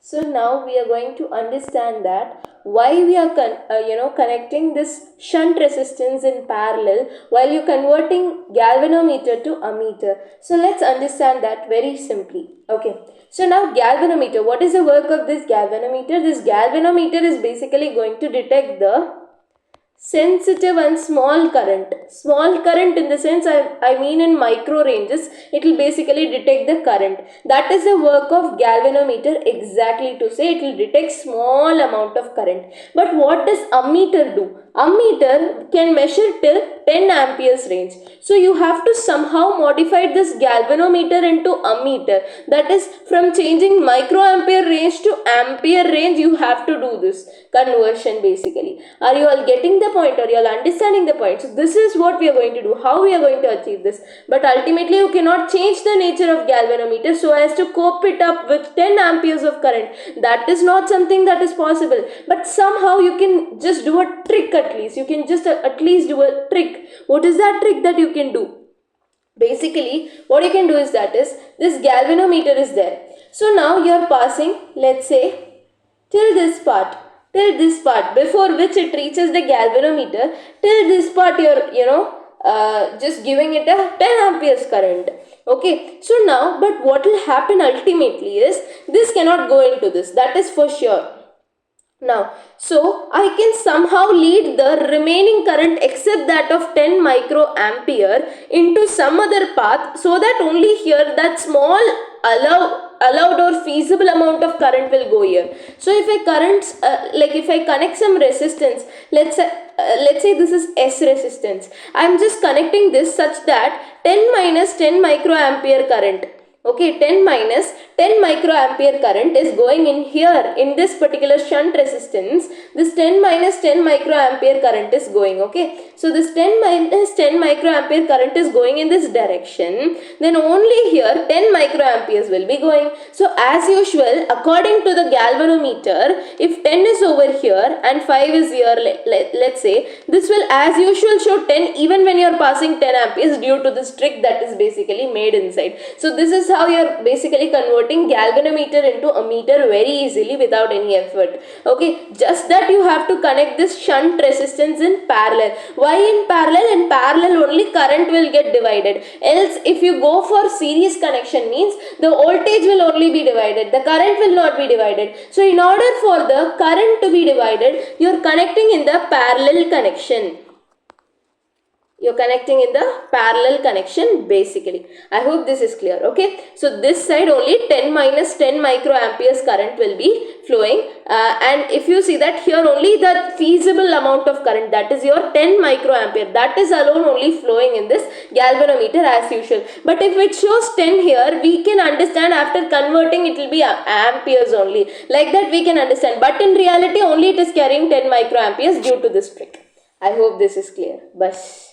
So now we are going to understand that why we are connecting this shunt resistance in parallel while you're converting galvanometer to ammeter. So let's understand that very simply. Okay. So now galvanometer, what is the work of this galvanometer? This galvanometer is basically going to detect the sensitive and small current. Small current in the sense I mean in micro ranges, it will basically detect the current. That is the work of galvanometer, exactly to say it will detect small amount of current. But what does ammeter do? Ammeter can measure till 10 amperes range. So you have to somehow modify this galvanometer into ammeter. That is, from changing microampere range to ampere range, you have to do this conversion basically. Are you all getting the point? Are you all understanding the point? So this is what we are going to do, how we are going to achieve this. But ultimately you cannot change the nature of galvanometer so as to cope it up with 10 amperes of current. That is not something that is possible. But somehow you can just do a trick at least. You can just at least do a trick. What is that trick that you can do? Basically, what you can do is that is, this galvanometer is there. So now you are passing, let's say, till this part, before which it reaches the galvanometer, till this part you're just giving it a 10 amperes current. Okay, so now, but what will happen ultimately is, this cannot go into this, that is for sure. Now, so I can somehow lead the remaining current except that of 10 microampere into some other path, so that only here that small allowed or feasible amount of current will go here. So if I if I connect some resistance, let's say this is S resistance, I'm just connecting this such that 10 minus 10 microampere current. Okay, 10 minus 10 microampere current is going in here in this particular shunt resistance. This 10 minus 10 microampere current is going. Okay, so this 10 minus 10 microampere current is going in this direction. Then only here 10 microamperes will be going. So as usual, according to the galvanometer, if 10 is over here and 5 is here, let's say, this will as usual show 10 even when you are passing 10 amperes due to this trick that is basically made inside. So this is how you are basically converting galvanometer into ammeter very easily without any effort. Okay, just that you have to connect this shunt resistance in parallel. Why in parallel? In parallel only current will get divided. Else if you go for series connection means the voltage will only be divided, the current will not be divided. So in order for the current to be divided, you are connecting in the parallel connection. You're connecting in the parallel connection basically. I hope this is clear. Okay, so this side only 10 minus 10 microamperes current will be flowing, and if you see that here only the feasible amount of current, that is your 10 microampere, that is alone only flowing in this galvanometer as usual. But if it shows 10 here, we can understand after converting it will be amperes only, like that we can understand, but in reality only it is carrying 10 microamperes due to this trick. I hope this is clear. Bas.